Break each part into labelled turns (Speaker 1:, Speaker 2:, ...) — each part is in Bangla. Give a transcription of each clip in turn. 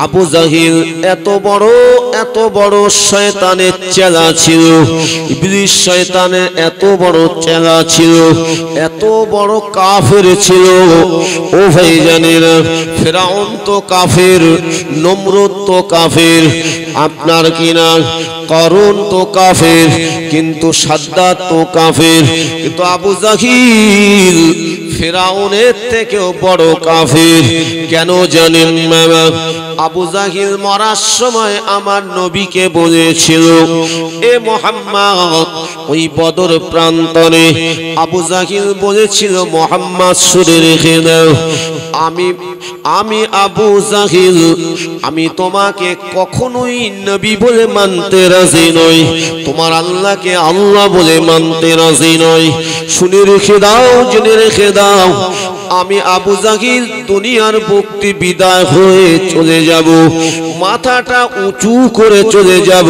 Speaker 1: আবু জাহিল এত বড় শয়তানের চেলা ছিল, ইবলিস শয়তানের এত বড় চেলা ছিল, এত বড় কাফের ছিল। ও ভাইজানেরা, ফেরাউন তো কাফের, নমরুদ তো কাফের, আপনার কিনা করুন তো কাফের, কিন্তু সাদ্দাত তো কাফের। কিন্তু আবু জাহিল ফেরাউনের থেকেও বড় কাফের। কেন জানেন মামা? আবু জাহিল মরার সময় আমার নবীকে বলেছিল, এ মুহাম্মদ, ওই বদর প্রান্তরে আবু জাহিল বলেছিল, মুহাম্মদ শুনে রেখে দাও, আমি আবু জাহিল, আমি তোমাকে কখনোই নবী বলে মানতে রাজি নই, তোমার আল্লাহকে আল্লাহ বলে মানতে রাজি নই। শুনে রেখে দাও, জেনে রেখে দাও, আমি আবু জাহিল দুনিয়ার মুক্তি বিদায় হয়ে চলে যাব, মাথাটা উঁচু করে চলে যাব,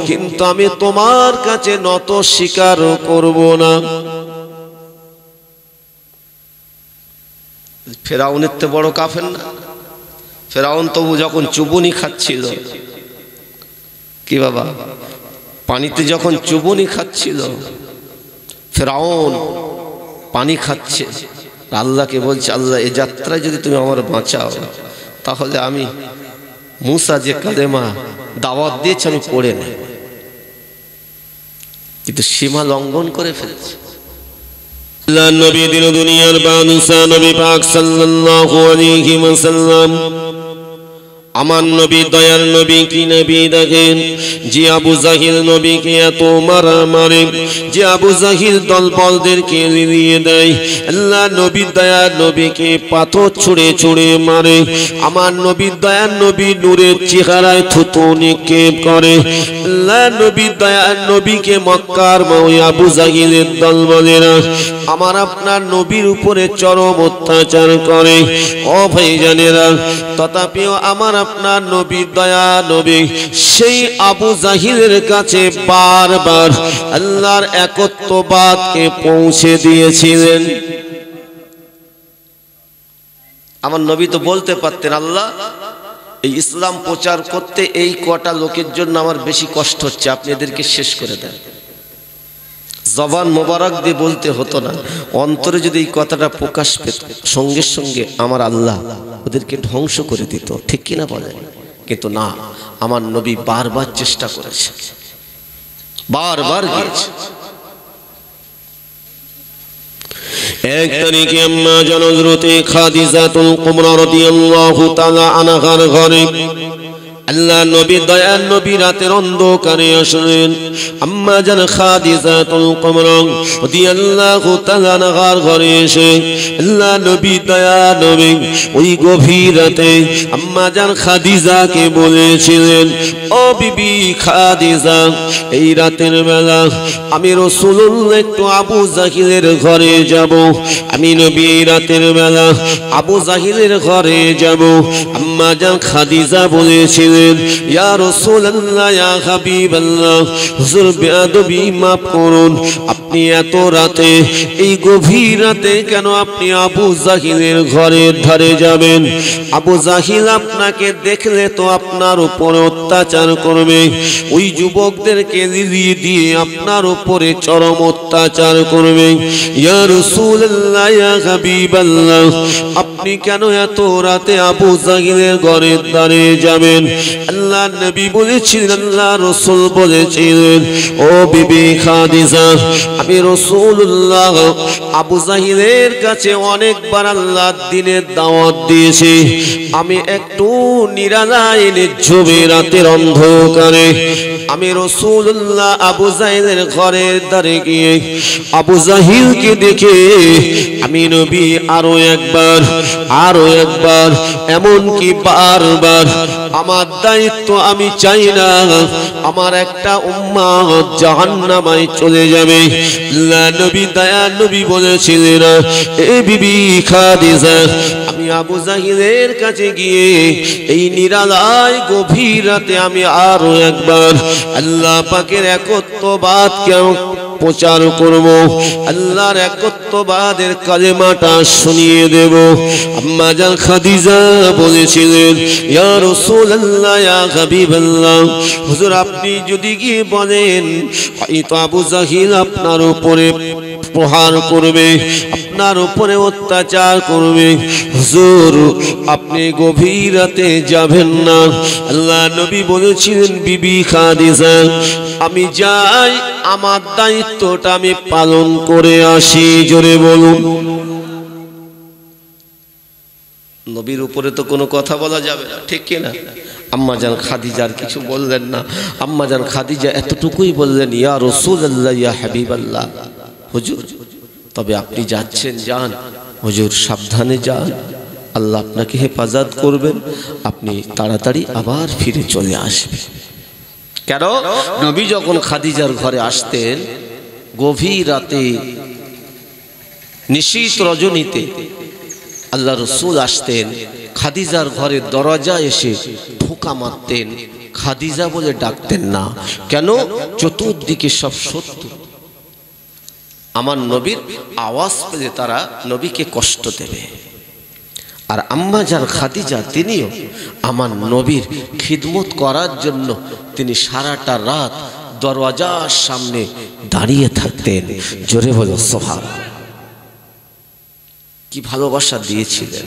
Speaker 1: কিন্তু আমি তোমার কাছে নত স্বীকার করব না। ফেরাউনের তো বড় কাফের না? ফেরাউন তবু যখন চুবুনি খাচ্ছিল, কি বাবা, পানিতে যখন চুবুনি খাচ্ছিল, ফেরাউন পানি খাচ্ছে, আল্লাহকে বলছে, আল্লাহ এই যাত্রায় যদি তুমি আমার বাঁচাও, তাহলে আমি মুসা যে কালেমা দাওয়াত দিয়েছে আমি পড়ে নেই। কিন্তু সীমা লঙ্ঘন করে ফেলেছে। নবী দিন দুনিয়ার বাদশা নবী পাক সাল্লাল্লাহু আলাইহি ওয়াসাল্লাম, আমার নবী দয়ার নবী কি নবী দেখেন, যে আবু জাহিল নবীকে এত মারে, যে আবু জাহিল দলবলদেরকে লিলিয়ে দেয়, আল্লাহ নবী দয়ার নবীকে পাথর ছুঁড়ে মারে, আমার নবী দয়ার নবী নূরের চেহারায় থুতু নিক্ষেপ করে, আল্লাহ নবী দয়ার নবীকে মক্কার ওই আবু জাহিলের দলবলেরা আমার আপনার নবীর উপরে চরম অত্যাচার করে। ও ভাইজানেরা, তথাপিও আমার আপনার নবী দয়া নবী সেই আবু জাহিলের কাছে বারবার আল্লাহর একত্ববাদকে পৌঁছে দিয়েছিলেন। আমার নবী তো বলতে পারতেন, আল্লাহ এই ইসলাম প্রচার করতে এই কটা লোকের জন্য আমার বেশি কষ্ট হচ্ছে, আপনি এদেরকে শেষ করে দেন। জবান মোবারক দিয়ে বলতে হতো না, অন্তরে যদি এই কথাটা প্রকাশ পেত, সঙ্গে সঙ্গে আমার আল্লাহ ওদেরকে ধ্বংস করে দিত, ঠিক কিনা বলেন? কিন্তু না, আমার নবী বারবার চেষ্টা করেছে, বারবার গিয়েছে। এক তারিখে আম্মা জান হযরতে খাদিজাতুল কুবরা রাদিয়াল্লাহু তাআলা আনহার ঘরে আল্লাহ নবী দয়ার নবী রাতের অন্ধকারে আসলেন। আম্মা জান খাদিজাতুল কুবরা রাদিয়াল্লাহু তাআলা আনহার ঘরে এসে আল্লাহ নবী দয়ার নবী ওই গভীর রাতে আম্মা জান খাদিজাকে বলেছিলেন, ও বিবি খাদিজা, এই রাতের বেলা আমি রাসূলুল্লাহ একটু আবু জাহিলের ঘরে যাব, আমি নবী এই রাতের বেলা আবু জাহিলের ঘরে যাব। আম্মা জান খাদিজা বলেছিলেন, ইয়া রাসূলুল্লাহ, ইয়া হাবিবাল্লাহ, হুজুর বেয়াদবি মাফ করুন, আপনি এত রাতে, এই গভীর রাতে কেন আপনি আবু জাহিলের ঘরের ধারে যাবেন? আবু জাহিল আপনাকে দেখলে তো আপনার উপরে অত্যাচার করবে, ওই যুবকদেরকে লিলিয়ে দিয়ে আপনার উপরে চরম অত্যাচার করবে। ইয়া রাসূলুল্লাহ, ইয়া হাবিবাল্লাহ, আপনি কেন এত রাতে আবু জাহিলের ঘরের ধারে যাবেন? আল্লাহ নবী বলেছিলেন, আল্লাহ রাসূল বলেছিলেন, ও বিবি খাদিজা, আমি রাসূলুল্লাহ আবু জাহিলের কাছে অনেকবার আল্লাহর দ্বীনের দাওয়াত দিয়েছি, আমি একটু নিরালায় নিঝুমে রাতের অন্ধকারে আমি রাসূলুল্লাহ আবু জাহিলের ঘরের ধারে গিয়ে আবু জাহিলকে দেখে আমি নবী আরো একবার এমনকি বারবার আমার দায়িত্ব আমি চাই না আমার একটা উম্মত জাহান্নামে চলে যাবে। আল্লাহ নবী দয়ার নবী বলেছিলেন, এ বিবি খাদিজা, আমি আবু জাহিলের কাছে গিয়ে এই নিরালায় গভীর রাতে আমি আরো একবার আল্লাহ পাকের একত্ববাদকে প্রচার করব, আল্লাহর একত্ববাদের কালেমাটা শুনিয়ে দেব। আম্মা জান খাদিজা বলেছিলেন, ইয়া রাসূলুল্লাহ, ইয়া হাবিবাল্লাহ, হুজুর আপনি যদি গিয়ে বলেন এই তো আবু জাহিল আপনার উপরে প্রহার করবে, আপনার উপরে অত্যাচার করবে, হুজুর আপনি গভীর রাতে যাবেন না। আল্লাহ নবী বলেছিলেন, বিবি খাদিজা আমি যাই, আমার দায়িত্বটা আমি পালন করে আসি। জোরে বলুন। নবীর উপরে তো কোনো কথা বলা যাবে না, ঠিক কিনা? আম্মা জান খাদিজার কিছু বললেন না। আম্মা জান খাদিজা এতটুকুই বললেন, ইয়া রাসূলুল্লাহ, ইয়া হাবিবাল্লাহ, হুজুর তবে আপনি যাচ্ছেন যান, হুজুর সাবধানে যান, আল্লাহ আপনাকে হেফাজত করবেন, আপনি তাড়াতাড়ি আবার ফিরে চলে আসবেন। কেন? নবী যখন খাদিজার ঘরে আসতেন গভীর রাতে, নিশীথ রজনীতে আল্লাহ রসুল আসতেন, খাদিজার ঘরের দরজা এসে ঠোকা মারতেন, খাদিজা বলে ডাকতেন না। কেন? চতুর্দিকে সব শত্রু, আমার নবীর আওয়াজ পেলে তারা নবীকে কষ্ট দেবে। আর আম্মা জান খাদিজা তিনিও আমার নবীর খিদমত করার জন্য তিনি সারাটা রাত দরওয়াজার সামনে দাঁড়িয়ে থাকতেন। জোরে বলো সুবহানাল্লাহ। কি ভালোবাসা দিয়েছিলেন।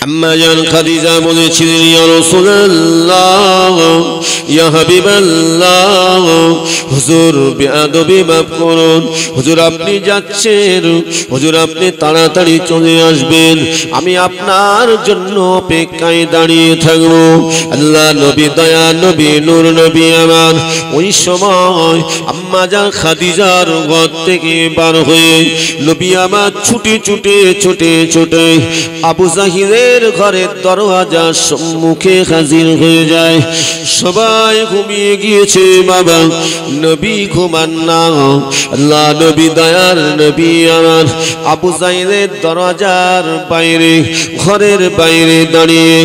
Speaker 1: আম্মা জান খাদিজা বলেছিলেন, ইয়া রাসূলুল্লাহ, ইয়া হাবিবাল্লাহ, হুজুর বেয়াদবি মাফ করুন, হুজুর আপনি যাচ্ছেন, হুজুর আপনি তাড়াতাড়ি চলে আসবেন, আমি আপনার জন্য অপেক্ষায় দাঁড়িয়ে থাকব। আল্লাহ নবী, দয়া নবী, নূর নবী আমার ওই সময় আম্মা জান খাদিজার ঘর থেকে বার হয়ে নবী আমার ছুটে ছুটে ছুটে ছুটে আবু জাহিলের ঘরের দরওয়াজার সম্মুখে হাজির হয়ে যায়। সবাই ঘুমিয়ে গিয়েছে বাবা, নবী ঘুমান না। আল্লাহ নবী, দয়ার নবী আমার আবু জাহিলের দরওয়াজার বাইরে, ঘরের বাইরে দাঁড়িয়ে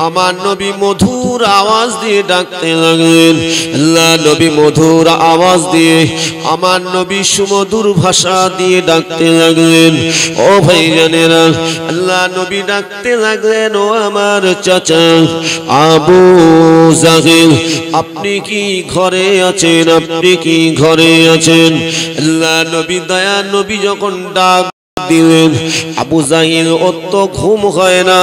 Speaker 1: আমার নবী মধুর আওয়াজ দিয়ে ডাকতে লাগলেন। আল্লাহ নবী মধুর আওয়াজ দিয়ে, আমার নবী সুমধুর ভাষা দিয়ে ডাকতে লাগলেন। ও ভাইজানেরা, আল্লাহ নবী ডাকতে লাগলেন, ও আমার চাচা আবু জাহিল, আপনি কি ঘরে আছেন? আপনি কি ঘরে আছেন? আল্লাহ নবী, দয়া নবী যখন ডাক দিলেন, আবু জাহিল অত ঘুম হয় না,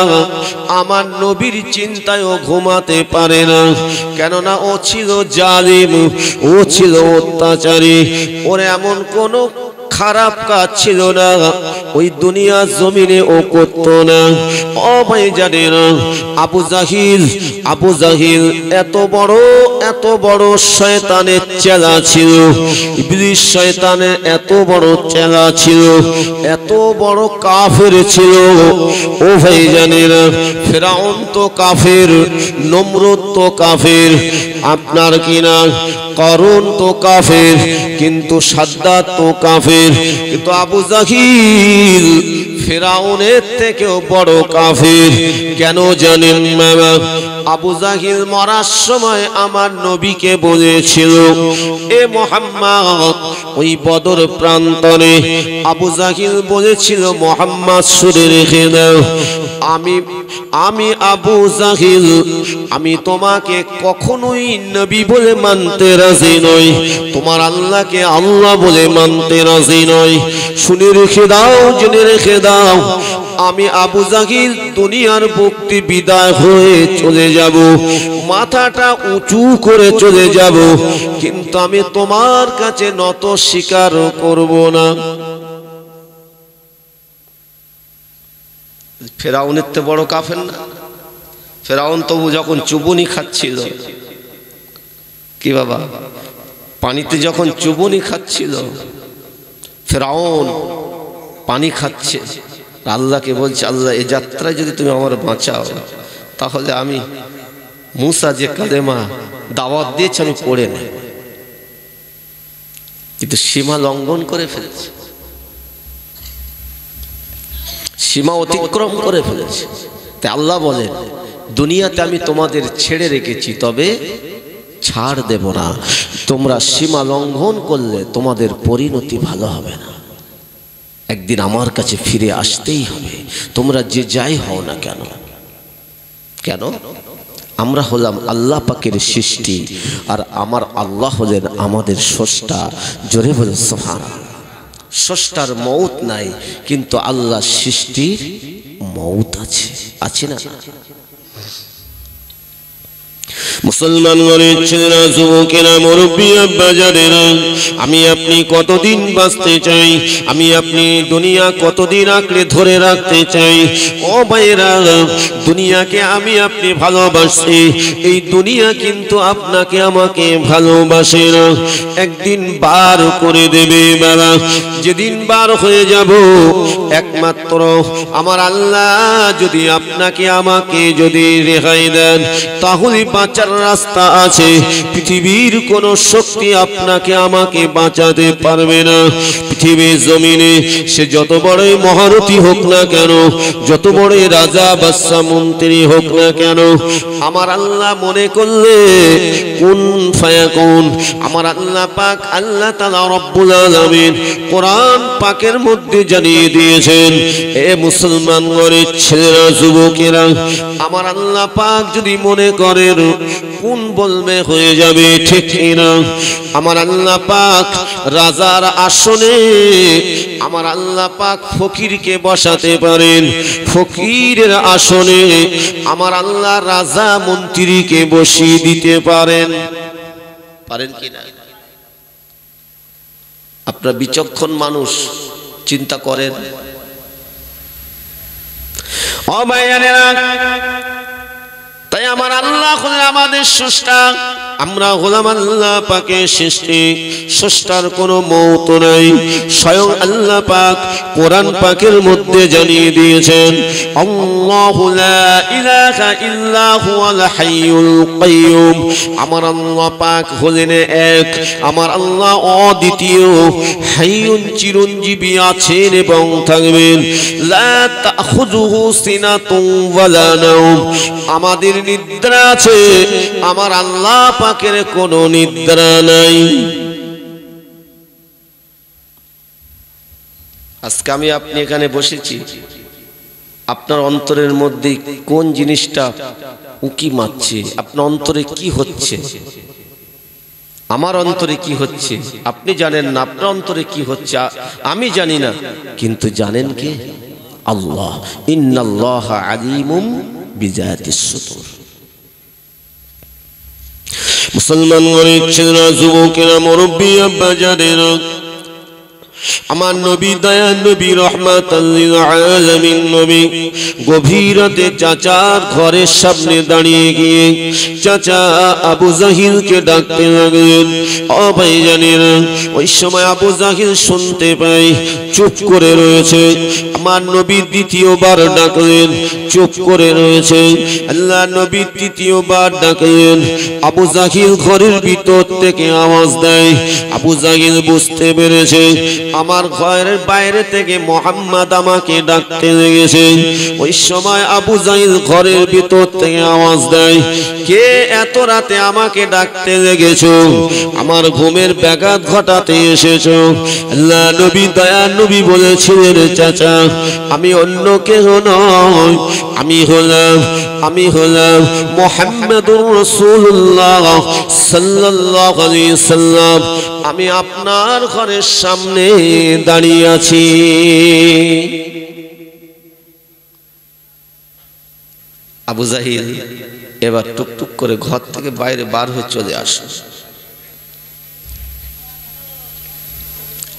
Speaker 1: আমার নবীর চিন্তায়ও ঘুমাতে পারে না। কেননা ও ছিল জালিম, ও ছিল অত্যাচারী, ওর এমন কোনো খারাপ কাজ ছিল না ওই দুনিয়া জমিনে ও করতো না। ও ভাই জানে না, আবু জাহিল এত বড় শয়তানের চেলা ছিল, ইবলিস শয়তানের এত বড় চেলা ছিল, এত বড় কাফের ছিল। ও ভাই জানে না, ফেরাউন তো কাফের, নমরুদ তো কাফের, আপনার কিনা করুন তো কাফের, কিন্তু সাদ্দাত তো কাফের, কিন্তু আবু জাহিল ফেরাউনের থেকেও বড় কাফের। কেন জানেন মামা? আবু জাহিল মরার সময় আমার নবীকে বলেছিল, এ মুহাম্মদ, ওই বদর প্রান্তরে আবু জাহিল বলেছিল, মুহাম্মদ শুনে রেখে দাও, আমি আবু জাহিল, আমি তোমাকে কখনোই নবী বলে মানতে রাজি নই, তোমার আল্লাহকে আল্লাহ বলে মানতে রাজি নই। শুনে রেখে দাও, জেনে রেখে দাও, আমি আবু জাহিল দুনিয়ার মুক্তি বিদায় হয়ে চলে যাব, মাথাটা উঁচু করে চলে যাব, কিন্তু আমি তোমার কাছে নত স্বীকার করব না। ফেরাউনের তো বড় কাফের না? ফেরাউন তবু যখন চুবুনি খাচ্ছিল, কি বাবা, পানিতে যখন চুবুনি খাচ্ছিল, ফেরাউন পানি খাচ্ছে, আল্লাহকে বলছে, আল্লাহ এই যাত্রায় যদি তুমি আমার বাঁচাও, তাহলে আমি মুসা যে কালেমা দাওয়াত দিয়েছে আমি পড়ে নেব। কিন্তু সীমা লঙ্ঘন করে ফেলেছে, সীমা অতিক্রম করে ফেলেছে। তাই আল্লাহ বলেন, দুনিয়াতে আমি তোমাদের ছেড়ে রেখেছি, তবে ছাড় দেব না। তোমরা সীমা লঙ্ঘন করলে তোমাদের পরিণতি ভালো হবে না। একদিন আমার কাছে ফিরে আসতেই হবে, তোমরা যে যাই হও না কেন। কেন? আমরা হলাম আল্লাহ পাকের সৃষ্টি, আর আমার আল্লাহ হলেন আমাদের স্রষ্টা। জোরে বলে সুবহানাল্লাহ। স্রষ্টার মউত নাই, কিন্তু আল্লাহ সৃষ্টির মউত আছে, আছে না? মুসলমান ঘরের ছেলেরা, যুবকেরা, মুরব্বী, আব্বাজানেরা, আমি আপনি কতদিন বাঁচতে চাই? আমি আপনি দুনিয়া কতদিন আঁকড়ে ধরে রাখতে চাই? ও ভাইয়েরা, দুনিয়াকে আমি আপনি ভালোবাসি, এই দুনিয়া কিন্তু আপনাকে আমাকে ভালোবাসে না। একদিন বার করে দেবে বাবা। যেদিন বার হয়ে যাব, একমাত্র আমার আল্লাহ যদি আপনাকে আমাকে যদি রেহাই দেন, তাহলে বাঁচার রাস্তা আছে। পৃথিবীর কোন শক্তি আপনাকে আমাকে বাঁচাতে পারবে না। পৃথিবীর জমিনে সে যত বড়ই মহারথী হোক না কেন, যত বড়ই রাজা বাদশা মন্ত্রী হোক না কেন, আমার আল্লাহ মনে করলে কুন ফায়াকুন। আমার আল্লাহ পাক, আল্লাহ তাআলা রব্বুল আলামিন কোরআন পাকের মধ্যে জানিয়ে দিয়েছেন, এ মুসলমান ঘরের ছেলেরা, যুবকেরা, আমার আল্লাহ পাক যদি মনে করেন কোন বলবে হয়ে যাবে, ঠিক না? আমার আল্লাহ পাক রাজার আসনে আমার আল্লাহ পাক ফকিরকে বসাতে পারেন, ফকিরের আসনে আমার আল্লাহ রাজা মন্ত্রীকে বসিয়ে দিতে পারেন। পারেন কি না? আপনারা বিচক্ষণ মানুষ, চিন্তা করেন। ও ভাইয়েরা, তাই আমার আল্লাহ হলেন আমাদের স্রষ্টা, আমরা হলাম আল্লাহ পাকের সৃষ্টি। স্রষ্টার কোনো মওত নাই। স্বয়ং আল্লাহ পাক কোরআন পাকের মধ্যে জানিয়ে দিয়েছেন, আল্লাহু লা ইলাহা ইল্লা হুয়াল হাইয়ুল কাইয়ুম। আমার আল্লাহ পাক হলেন এক, আমার আল্লাহ অদ্বিতীয়, হাইয়ুন চিরঞ্জীবী আছেন এবং থাকবেন। লা তাখুযুহু সিনাতুন ওয়ালা নাওম। আমাদের নিদ্রা আছে, আমার আল্লাহ পাকের কোনো নিদ্রা নাই। আজকে আমি আপনি এখানে বসেছি, আপনার অন্তরের মধ্যে কোন জিনিসটা উকি মারছে? আপনার অন্তরে কি হচ্ছে? আমার অন্তরে কি হচ্ছে আপনি জানেন না, আপনার অন্তরে কি হচ্ছে আমি জানি না, কিন্তু জানেন কে? আল্লাহ। ইন্নাল্লাহা আলিমুম বিজাতিস সুদূর। মুসলমান ঘরের ছেলেরা, যুবকেরা, মুরব্বী, আব্বাজানেরা, আমার নবী, দয়ার নবী, রাহমাতাল লিল আলামিন নবী গভীর রাতে চাচার ঘরের সামনে দাঁড়িয়ে গিয়ে চাচা আবু জাহিলকে ডাকতে লাগলেন। ও ভাইজানেরা, ওই সময় আবু জাহিল শুনতে পাই, চুপ করে রয়েছে। আমার নবী দ্বিতীয়বার ডাকলেন, চুপ করে রয়েছে। আল্লাহ নবী তৃতীয়বার ডাকলেন। আবু জাহিল ঘরের ভিতর থেকে আওয়াজ দেয়। আবু জাহিল বুঝতে পেরেছে আমার ঘরের বাইরে থেকে মুহাম্মদ আমাকে ডাকতে লেগেছে। ওই সময় আবু জাহিল ঘরের ভিতর থেকে আওয়াজ দেয়, কে এত রাতে আমাকে ডাকতে লেগেছো? আমার ঘুমের ব্যাঘাত ঘটাতে এসেছো? আল্লাহ নবী, দয়ার নবী বলেছিলেন, চাচা আমি অন্য কেউ নয়, আমি হলাম মুহাম্মাদুর রাসূলুল্লাহ সাল্লাল্লাহু আলাইহি সাল্লাম। আমি আপনার ঘরের সামনে দাঁড়িয়ে আছি। আবু জাহিল এবার টুকটুক করে ঘর থেকে বাইরে বার হয়ে চলে আসে।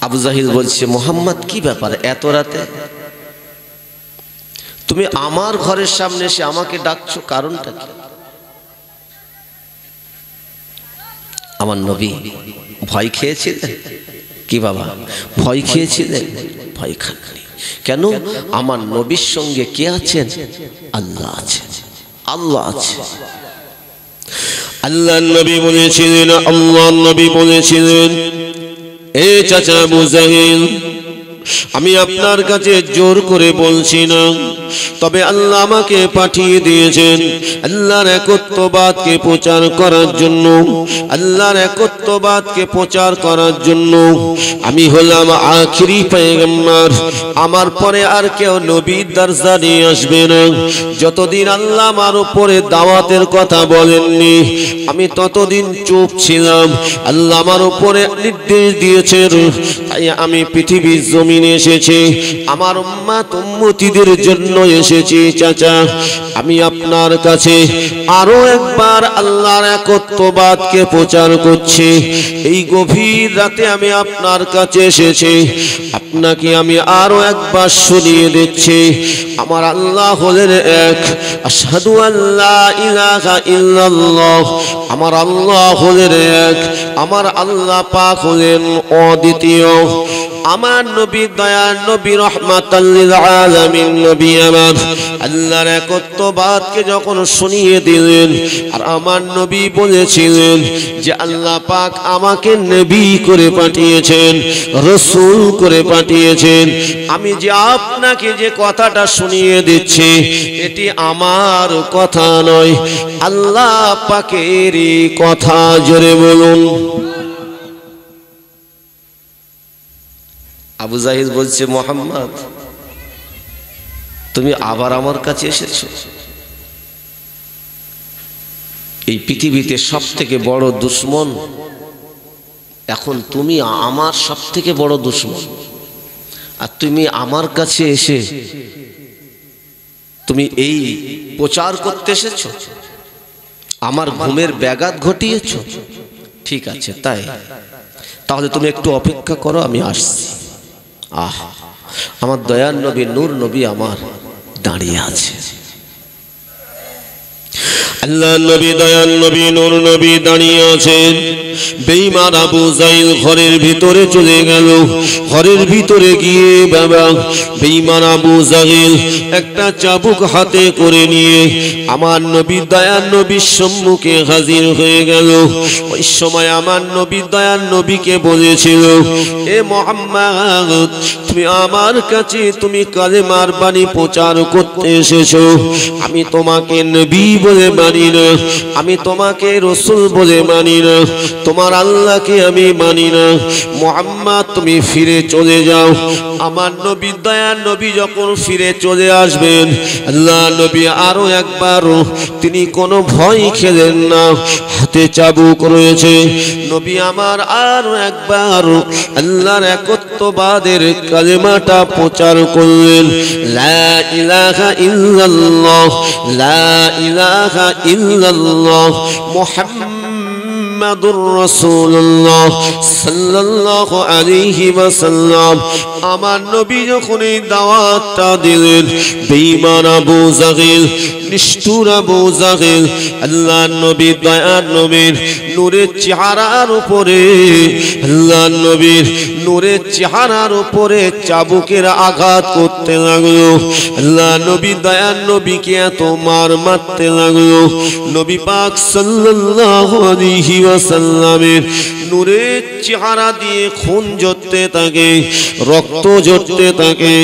Speaker 1: আবু জাহিল বলছে, মুহাম্মদ কি ব্যাপার এত রাতে তুমি আমার ঘরের সামনে এসে আমাকে ডাকছো, কারণটা কি? আমার নবী ভয় খেয়েছিলেন কি বাবা? ভয় খেয়েছিলেন? ভয় খাননি। কেন? আমার নবীর সঙ্গে কে আছেন? আল্লাহ আছেন, আল্লাহ আছে। আল্লাহ নবী বলেছিলেন, আল্লাহ নবী বলেছিলেন, এ চাচা আবু জাহিল আমি আপনার কাছে জোর করে বলছি না, তবে আল্লাহ আমাকে পাঠিয়ে দিয়েছেন আল্লাহর একত্ববাদকে প্রচার করার জন্য, আল্লাহর একত্ববাদকে প্রচার করার জন্য। আমি হলাম আখিরি পয়গম্বর, আমার পরে আর কেউ নবীর দরজা নিয়ে আসবে না। যতদিন আল্লাহ আমার উপরে দাওয়াতের কথা বলেননি আমি ততদিন চুপ ছিলাম। আল্লাহ আমার উপরে নির্দেশ দিয়েছেন, তাই আমি পৃথিবীর জমিনে এসেছি, আমার উম্মত উম্মতীদের জন্য এসেছি। চাচা, আমি আপনার কাছে আরো একবার আল্লাহর একত্ববাদকে প্রচার করছি। এই গভীর রাতে আমি আপনার কাছে এসেছি, আপনাকে আমি আরো একবার শুনিয়ে দিচ্ছি, আমার আল্লাহ হলেন এক। আশহাদু আল্লা ইলাহা ইল্লাল্লাহ, আমার আল্লাহ হলেন এক, আমার আল্লাহ পাক হলেন অদ্বিতীয়। আমার নবী দয়ার নবী রহমাতাল লিল আলামিন নবী আমার আল্লাহর একত্ববাদকে যখন শুনিয়ে দিলেন, আর আমার নবী বলেছিলেন যে আল্লাহ পাক আমাকে নবী করে পাঠিয়েছেন, রাসূল করে পাঠিয়েছেন। আমি যে আপনাকে যে কথাটা শুনিয়ে দিচ্ছি এটি আমার কথা নয়, আল্লাহ পাকেরই কথা। জোরে বলুন। আবু জাহিল বলছে, মুহাম্মদ তুমি আবার আমার কাছে এসেছো। এই পৃথিবীতে সব থেকে বড় দুশ্মন এখন তুমি, আমার সব থেকে বড় দুশ্মন। আর তুমি আমার কাছে এসে তুমি এই প্রচার করতে এসেছো, আমার ঘুমের ব্যাঘাত ঘটিয়েছো। ঠিক আছে, তাই তাহলে তুমি একটু অপেক্ষা করো, আমি আসছি। আহ, আমার দয়ার নবী নূর নবী আমার দাঁড়িয়ে আছে। আল্লাহ নবী দয়াল নবী নূর নবী দাঁড়িয়ে আছেন। বেঈমান আবু জাহিল ঘরের ভিতরে চলে গেল। ঘরের ভিতরে গিয়ে বাবা বেঈমান আবু জাহিল একটা চাবুক হাতে করে নিয়ে আমার নবী দয়াল নবীর সম্মুখে হাজির হয়ে গেল। ওই সময় আমার নবী দয়াল নবীকে বলেছিল, এ মুহাম্মদ তুমি আমার কাছে তুমি কালেমার বাণী প্রচার করতে এসেছো, আমি তোমাকে নবী বলে মানি না, আমি তোমাকে রাসূল বলে মানি না, তোমার আল্লাহকে আমি মানি না। মুহাম্মদ তুমি ফিরে চলে যাও। আমার নবী দয়ার নবী যখন ফিরে চলে আসবেন, আল্লাহ নবী আরো একবার তিনি কোনো ভয় খেলেন না, হাতে চাবুক রয়েছে। নবী আমার আরো একবার আল্লাহর একত্ববাদের কালেমাটা প্রচার করলেন, লা ইলাহা ইল্লাল্লাহ, লা ইলাহা ইল্লাল্লাহ মুহাম্মাদুর রাসূলুল্লাহ সাল্লাল্লাহু আলাইহি ওয়াসাল্লাম। আমার নবী যখন এই দাওয়াতটা দিলেন, বেঈমান আবু জাহিল, নিষ্ঠুর আবু জাহিল আল্লাহ নবী দয়ার নবীর নূরের চেহারার উপরে, আল্লাহ নবীর নূরের চেহারার উপরে চাবুকের আঘাত করতে লাগলো। আল্লাহ নবী দয়ার নবীকে এত মার মারতে লাগলো, নবী পাক সাল্লাল্লাহু আলাইহি ওয়াসাল্লামের নূরের চেহারা দিয়ে খুন ঝরতে থাকে, রক্ত ঝরতে থাকে।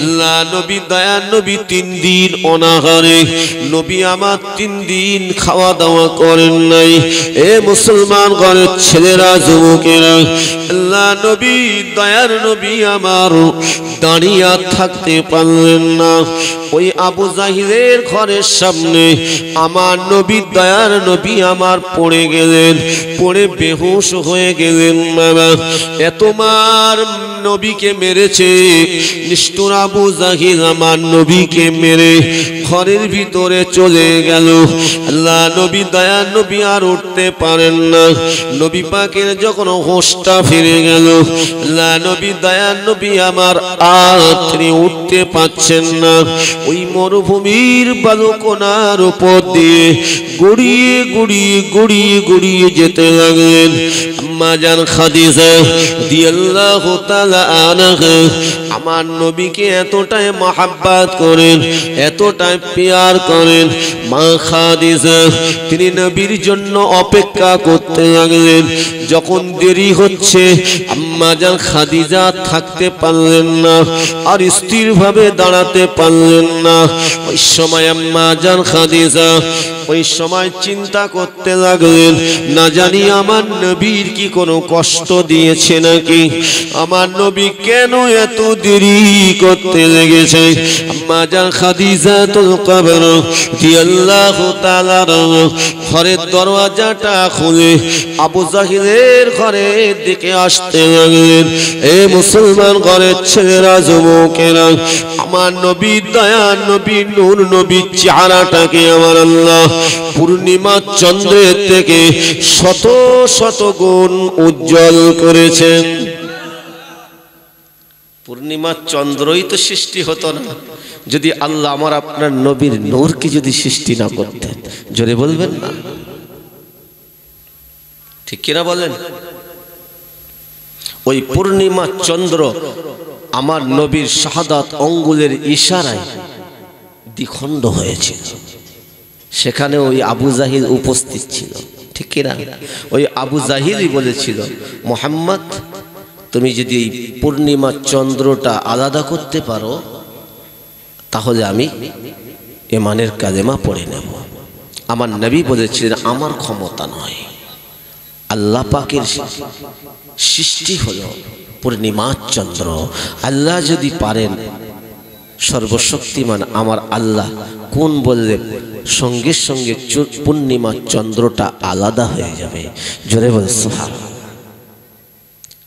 Speaker 1: আল্লাহ নবী দয়ার নবী 3 দিন অনাহারে, নবী আমার 3 দিন খাওয়া দাওয়া করেন নাই। এ মুসলমান ঘরের ছেলেরা, যুবকেরা, আল্লাহ নবী দয়ার নবী আমার দাঁড়িয়ে থাকতে পারলেন না। ওই আবু জাহিলের ঘরের সামনে আমার নবী দয়ার নবী আমার পড়ে গেলেন, পড়ে বেহুশ হয়ে গেলেন। বাবা এত মার নবীকে মেরেছে, নিষ্ঠুর আবু জাহিল আমার নবীকে মেরে ঘরের ভিতরে চলে গেল। আল্লাহ নবী দয়ার নবী আর উঠতে পারেন না। নবী পাকের যখন হোশটা ফিরে গেল, আল্লাহ নবী দয়ার নবী আমার আর তিনি উঠতে পারছেন না। ওই মরুভূমির বালুকণার উপর দিয়ে গড়িয়ে গড়িয়ে গড়িয়ে গড়িয়ে যেতে লাগলেন। আম্মা জান খাদিজা রাদিয়াল্লাহু তাআলা আনহা আমার নবীকে এতটাই মহব্বত করেন, এতটাই প্যার করেন। মা খাদিজা তিনি নবীর জন্য অপেক্ষা করতে লাগলেন। যখন দেরি হচ্ছে আম্মা জান খাদিজা থাকতে পারলেন না, আর স্থিরভাবে দাঁড়াতে পারলেন না। ওই সময় আম্মা জান খাদিজা ওই সময় চিন্তা করতে লাগলেন, না জানি আমার নবীর কি কোনো কষ্ট দিয়েছে নাকি, আমার নবী কেন এত দেরি করতে লেগেছে। আম্মা জান খাদিজাতুল কুবরা রাদিয়াল্লাহু তাআলা ঘরের দরওয়াজাটা খুলে আবু জাহিলের ঘরের দিকে আসতে লাগলেন। এ মুসলমান ঘরের ছেলেরা, যুবকেরা, আমার নবী দয়ার নবী নূর নবীর চেহারাটাকে আমার আল্লাহ পূর্ণিমা চন্দ্রের থেকে শত শত গুণ উজ্জ্বল করেছেন। পূর্ণিমা চন্দ্রই তো সৃষ্টি হতো না যদি আল্লাহ আমার আপনার নবীর নূরকে যদি সৃষ্টি না করতেন। জোরে বলবেন না, ঠিক কিনা বলেন? ওই পূর্ণিমা চন্দ্র আমার নবীর শাহাদাত আঙ্গুলের ইশারায় দ্বিখণ্ড হয়েছিল। সেখানে ওই আবু জাহিল উপস্থিত ছিল, ঠিক কিনা? ওই আবু জাহিলই বলেছিল, মুহাম্মদ তুমি যদি এই পূর্ণিমা চন্দ্রটা আলাদা করতে পারো তাহলে আমি ঈমানের কালেমা পড়ে নেব। আমার নবী বলেছিলেন, আমার ক্ষমতা নয়, আল্লাহ পাকের সৃষ্টি হলো পূর্ণিমা চন্দ্র। আল্লাহ যদি পারেন, সর্বশক্তিমান আমার আল্লাহ কোন বললে সঙ্গে সঙ্গে পূর্ণিমা চন্দ্রটা আলাদা হয়ে যাবে। জোরে বলে সুবহানাল্লাহ।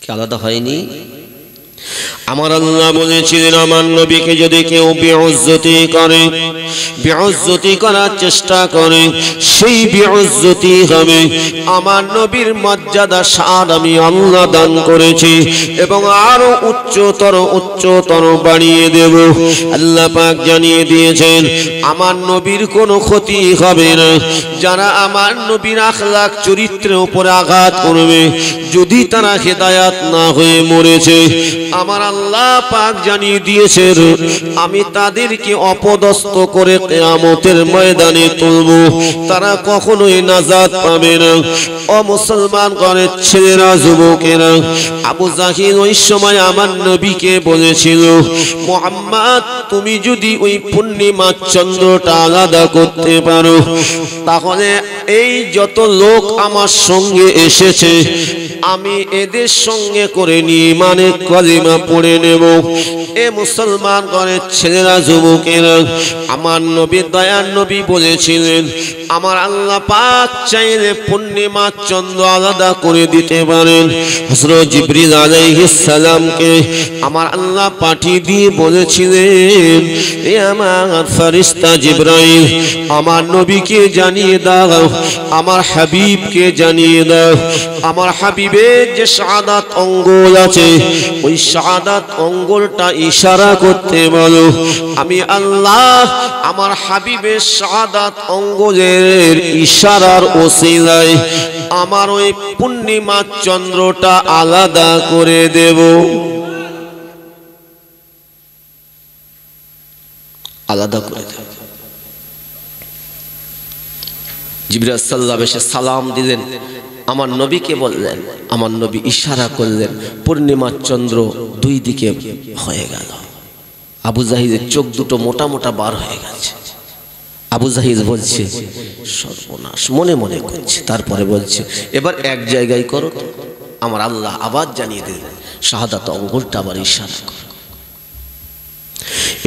Speaker 1: কি আলাদা হয়নি? আমার আল্লাহ বলেছিলেন, আমার নবীকে যদি কেউ বেইজ্জতি করে, বেইজ্জতি করার চেষ্টা করে, সেই বেইজ্জতি হবে। আমার নবীর মর্যাদা শান আমি আল্লাহ দান করেছি এবং আরো উচ্চতর বাড়িয়ে দেব। আল্লাহ পাক জানিয়ে দিয়েছেন, আমার নবীর কোনো ক্ষতি হবে না। যারা আমার নবীর আখলাক চরিত্রের উপরে আঘাত করবে, যদি তারা হেদায়াত না হয়ে মরেছে, আমার আল্লাহ পাক জানিয়ে দিয়েছেন, আমি তাদেরকে অপদস্থ করে কিয়ামতের ময়দানে তুলব। তারা কখনোই নাজাত পাবে না। ও মুসলমান ঘরের ছেলেরা, যুবকেরা, আবু জাহিল ওই সময় আমার নবীকে বলেছিল, মুহাম্মদ তুমি যদি ওই পূর্ণিমা চন্দ্রটা আলাদা করতে পারো তাহলে এই যত লোক আমার সঙ্গে এসেছে আমি এদের সঙ্গে করে নিয়ে ঈমানের কালিমা পড়ে নেব। এ মুসলমান ঘরের ছেলেরা, যুবকেরা, আমার নবী দয়ার নবী বলেছিলেন, আমার আল্লাহ পাক চাইলে পূর্ণিমা চন্দ্র আলাদা করে দিতে পারেন। হযরত জিবরিল আলাইহিস সালামকে আমার আল্লাহ পাঠিয়ে দিয়ে বলেছিলেন, এ আমার ফেরেশতা জিবরাইল, আমার নবীকে জানিয়ে দাও, আমার হাবিবকে জানিয়ে দাও, আমার হাবিবের যে শাহাদাত আঙ্গুল আছে ওই শাহাদাত আঙ্গুলটা ইশারা করতে বলো। আমি আল্লাহ আমার হাবিবের শাহাদাত আঙ্গুলের ইশারার ওসিলায় আমার ওই পূর্ণিমা চন্দ্রটা আলাদা করে দেব। আলাদা করে দেব। জিবরাইল সাল্লাল্লাহু আলাইহি ওয়াসাল্লাম সালাম দিলেন, আমার নবীকে বললেন, আমার নবী ইশারা করলেন, পূর্ণিমা চন্দ্র দুই দিকে হয়ে গেল। আবু জাহিলের চোখ দুটো মোটা মোটা বার হয়ে গেছে। আবু জাহিল বলছে, সর্বনাশ, মনে মনে করছে। তারপরে বলছে, এবার এক জায়গায় করো তো। আমার আল্লাহ আবার জানিয়ে দিলেন, শাহাদাত আঙ্গুলটা আবার ইশারা করো।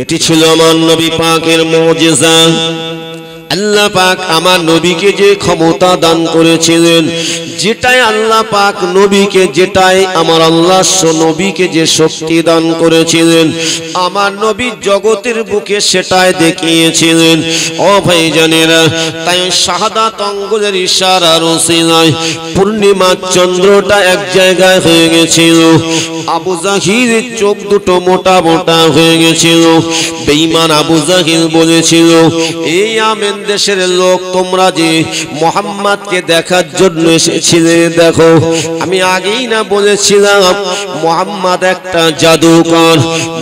Speaker 1: এটি ছিল আমার নবী পাকের মুজিজা। আল্লাহ পাক আমার নবীকে যে ক্ষমতা দান করেছিলেন, যেটাই আল্লাহ পাক নবীকে, যেটাই আমার আল্লাহ নবীকে যে শক্তি দান করেছিলেন, আমার নবী জগতের বুকে সেটাই দেখিয়েছিলেন। ও ভাইজানেরা, তাই শাহাদাত আঙ্গুলের ইশারার ওসিলায় পূর্ণিমা চন্দ্রটা এক জায়গায় হয়ে গেছিল। আবু জাহিলের চোখ দুটো মোটা মোটা হয়ে গেছিল। বেঈমান আবু জাহিল বলেছিল, এই আমেন দেশের লোক তোমরা যে মুহাম্মদকে দেখার জন্য এসেছিলে, দেখো আমি আগেই না বলেছিলাম মুহাম্মদ একটা জাদুকর,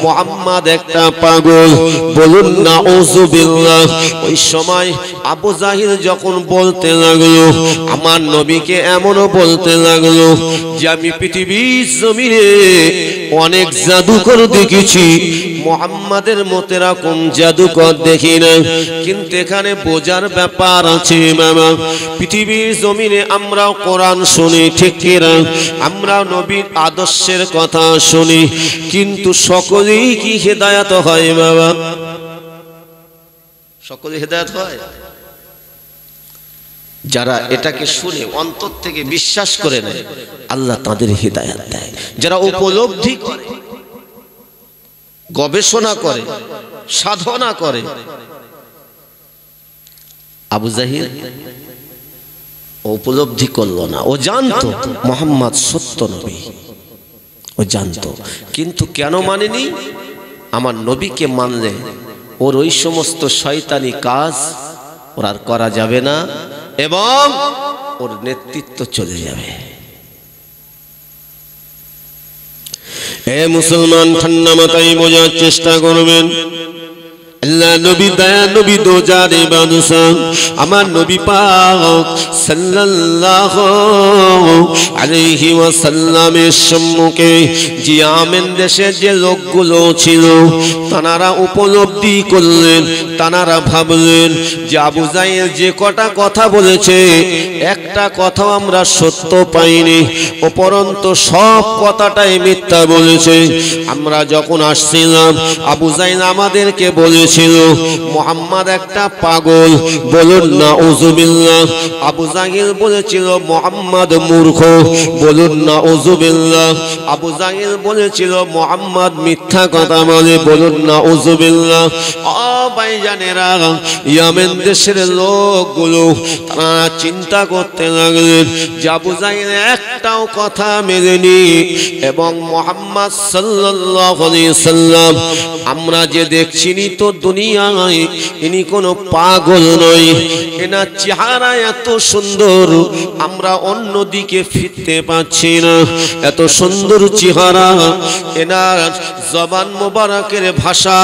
Speaker 1: মুহাম্মদ একটা পাগল। বলুন না আউযুবিল্লাহ। ওই সময় আবু জাহিল যখন বলতে লাগলো, আমার নবীকে এমনও বলতে লাগলো যে আমি পৃথিবীর জমিনে অনেক জাদুকর দেখেছি, মুহাম্মাদের মতো এরকম জাদুকর দেখি না। কিন্তু এখানে বোঝার ব্যাপার আছে মামা, পৃথিবীর জমিনে আমরা কোরআন শুনি ঠিক কিনা, আমরা নবীর আদর্শের কথা শুনি, কিন্তু সকলেই কি হেদায়েত হয় বাবা? সকলে হেদায়েত হয়? যারা এটাকে শুনে অন্তর থেকে বিশ্বাস করে নেয় আল্লাহ তাদের হেদায়েত দেয়। যারা উপলব্ধি করে, গবেষণা করে, সাধনা করে। আবু জাহিল উপলব্ধি করলো না, ও জানতো মুহাম্মদ সত্য নবী, ও জানতো, কিন্তু কেন মানেনি? আমার নবীকে মানলে ওর ওই সমস্ত শয়তানি কাজ ওর আর করা যাবে না এবং ওর নেতৃত্ব চলে যাবে। এ মুসলমান, ঠান্ডা মাথায় বোঝার চেষ্টা করবেন। আল্লাহ নবী দয়া নবী দো জানে বাদশাহ আমার নবী পাক সাল্লাল্লাহু আলাইহি ওয়াসাল্লামের সম্মুখে যে আমেন দেশের যে লোকগুলো ছিল তারা উপলব্ধি করলেন, তারা ভাবলেন যে আবু জাহেল যে কটা কথা বলেছে একটা কথাও আমরা সত্য পাইনি, উপরন্তু সব কথাটাই মিথ্যা বলেছে। আমরা যখন আসছিলাম আবু জাহেল আমাদেরকে বলেছিল মুহাম্মদ একটা পাগল, বলুন না আউযুবিল্লাহ। আবু জাহেল বলেছিল মুহাম্মদ মূর্খ, বলুন না আউযুবিল্লাহ। আবু জাহেল বলেছিল মুহাম্মদ মিথ্যা কথা বলে, বলুন না আউযুবিল্লাহ। ও ভাইজানেরা, ইয়েমেন দেশের লোকগুলো তারা চিন্তা করতে লাগলেন যে আবু জাহেল একটাও কথা মেলেনি এবং মুহাম্মদ সাল্লাল্লাহু আলাইহি সাল্লাম আমরা যে দেখছিনি তো দুনিয়ায় ইনি কোনো পাগল নয়, এনার চেহারা এত সুন্দর আমরা অন্যদিকে ফিরতে পারছি না, এত সুন্দর চেহারা, এনার জবান মোবারকের ভাষা,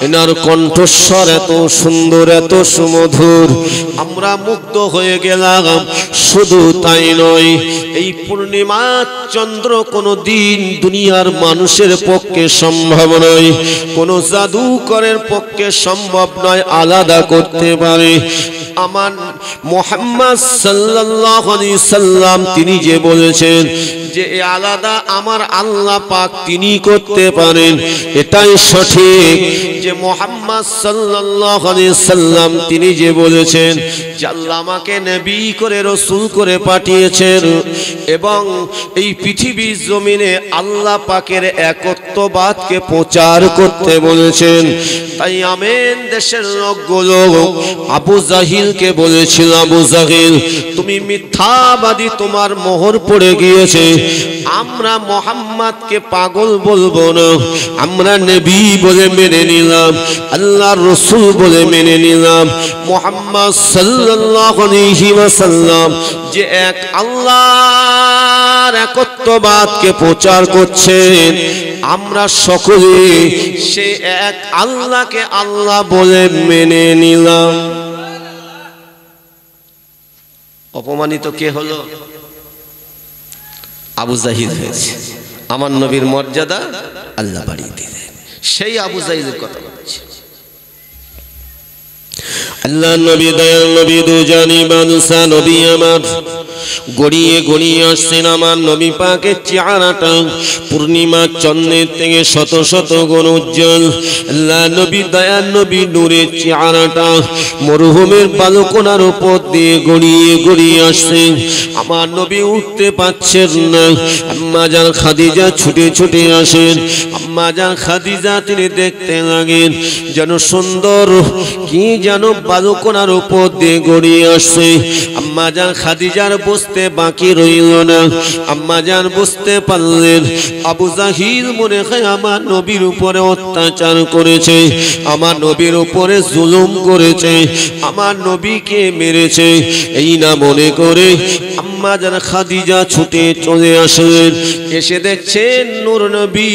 Speaker 1: এনার কণ্ঠস্বর এত সুন্দর, এত সুমধুর, আমরা মুগ্ধ হয়ে গেলাম। শুধু তাই নয়, এই পূর্ণিমা চন্দ্র কোনো দিন দুনিয়ার মানুষের পক্ষে সম্ভব নয়, কোনো জাদুকরের পক্ষে সম্ভব নয় আলাদা করতে পারে। আমার মুহাম্মদ সাল্লাল্লাহু আলাইহি সাল্লাম তিনি যে বলেছেন যে আলাদা আমার আল্লাহ পাক তিনি করতে পারেন, এটাই সঠিক। যে মুহাম্মদ সাল্লাল্লাহু আলাইহি সাল্লাম তিনি যে বলেছেন যে আল্লাহ আমাকে নবী করে রাসূল করে পাঠিয়েছেন এবং এই পৃথিবীর জমিনে আল্লাহ পাকের একত্ববাদকে প্রচার করতে বলেছেন। তাই আমেন দেশের লোকগুলো আবু জাহিলকে বলেছিল, আবু জাহিল তুমি মিথ্যাবাদী, তোমার মোহর পড়ে গিয়েছে। আমরা মুহাম্মদকে পাগল বলবো না, আমরা নবী বলে মেনে নিলাম, আল্লাহর রাসূল বলে মেনে নিলাম। মুহাম্মদ সাল্লাল্লাহু আলাইহি ওয়াসাল্লাম যে এক আল্লাহর একত্ববাদকে প্রচার করছেন, আমরা সকলে সে এক আল্লাহকে আল্লাহ বলে মেনে নিলাম। অপমানিত কে হলো? আবু জাহিল হয়েছে। আমার নবীর মর্যাদা আল্লাহ বাড়িয়ে দিলেন, সেই আবু জাহিলের কথা বলছি। আল্লাহ নবী দয়াল নবী দুজানি বাদশা নবী আমার গড়িয়ে গড়িয়ে আসছেন। আমার নবী পাকের চেহারাটা পূর্ণিমা চন্দ্রের থেকে শত শত গুণ উজ্জ্বল। আল্লাহ নবী দয়াল নবী নূরের চেহারাটা মরুভূমির বালুকোনার উপর দিয়ে গড়িয়ে গড়িয়ে আসছেন। আমার নবী উঠতে পারছেন না। আম্মা জান খাদিজা ছুটে ছুটে আসেন। আম্মা জান খাদিজা তিনি দেখতে লাগেন যেন সুন্দর কি যেন বালুকোনার উপর দিয়ে গড়িয়ে আসছে। আম্মা জান খাদিজার বুঝতে বাকি রইল না। আম্মা জান বুঝতে পারলেন আবু জাহিল মনে হয় আমার নবীর উপরে অত্যাচার করেছে, আমার নবীর উপরে জুলুম করেছে, আমার নবীকে মেরেছে। এই না মনে করে আম্মা জান খাদিজা ছুটে চলে আসলেন। এসে দেখছেন নূর নবী,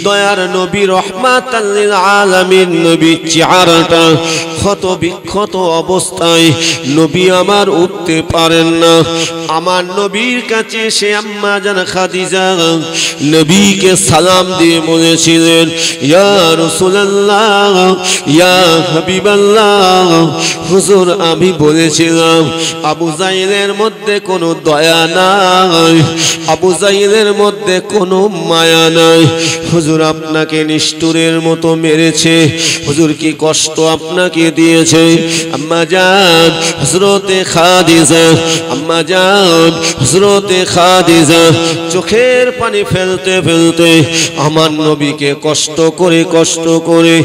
Speaker 1: দয়ার নবী, রহমাতাল লিল আলামিন নবী চেহারাটা ক্ষত বিক্ষত অবস্থায়। নবী আমার উঠতে পারেন না। আমার নবীর কাছে সে আম্মা জান খাদিজা নবীকে সালাম দিয়ে বলেছিলেন, ইয়া রাসূলুল্লাহ, ইয়া হাবিবাল্লাহ, হুজুর আমি বলেছিলাম আবু জাহিলের মধ্যে কোনো দয়া নাই, আবু জাহিলের মধ্যে কোনো মায়া নাই। হুজুর আপনাকে নিষ্ঠুরের মতো মেরেছে, হুজুর কি কষ্ট আপনাকে দিয়েছে। আম্মা জান হযরতে খাদিজা, আম্মা জান হযরতে খাদিজা চোখের পানি ফেলতে ফেলতে আমার নবীকে কষ্ট করে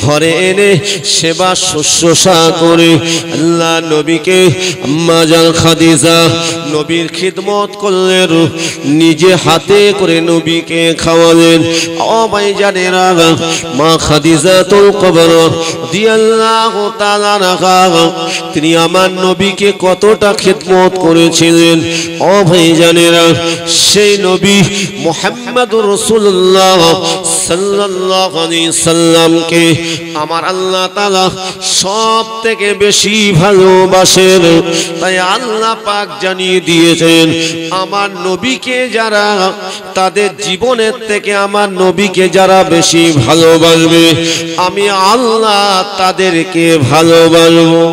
Speaker 1: ঘরে এনে সেবা শুশ্রূষা করে আল্লাহ নবীকে, আম্মা জান খাদিজা নবীর খিদমত করলেন, নিজে হাতে করে নবীকে খাওয়ালেন। ও ভাইজানেরা, মা খাদিজাতুল কুবরা রাদিয়াল্লাহু তাআলা আনহা তিনি আমার নবীকে কতটা খিদমত করেছিলেন। ও ভাইজানেরা, সেই নবী মুহাম্মদুর রাসূলুল্লাহ সাল্লাল্লাহু আলাইহি সাল্লামকে আমার আল্লাহ তাআলা সব থেকে বেশি ভালোবাসেন। তাই আল্লাহ পাক জানিয়ে দিয়েছেন আমার নবীকে যারা তাদের জীবনের থেকে আমার নবীকে যারা বেশি ভালোবাসবে আমি আল্লাহ তাদেরকে ভালোবাসবো।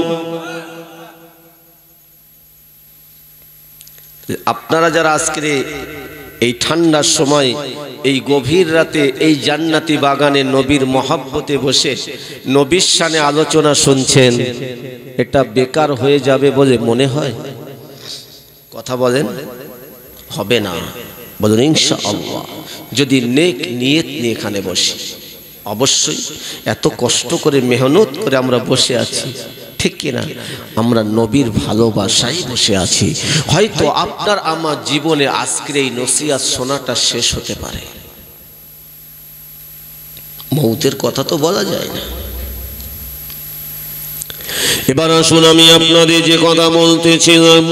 Speaker 1: আপনারা যারা আজকে এই ঠান্ডার সময় এই গভীর রাতে এই জান্নাতি বাগানে নবীর মহব্বতে বসে নবীর শানে আলোচনা শুনছেন, এটা বেকার হয়ে যাবে বলে মনে হয়? কথা বলেন, হবে না? বলুন ইনশাআল্লাহ। যদি নেক নিয়ত নিয়ে এখানে বসি, অবশ্যই এত কষ্ট করে মেহনত করে আমরা বসে আছি, ঠিক কিনা? আমরা নবীর ভালোবাসায় বসে আছি। হয়তো আপনার আমার জীবনে আজকের এই নসিহত শোনাটা শেষ হতে পারে, মৌতের কথা তো বলা যায় না। এবার আসুন আমি আপনাদের যে কথা বলতেছিলাম,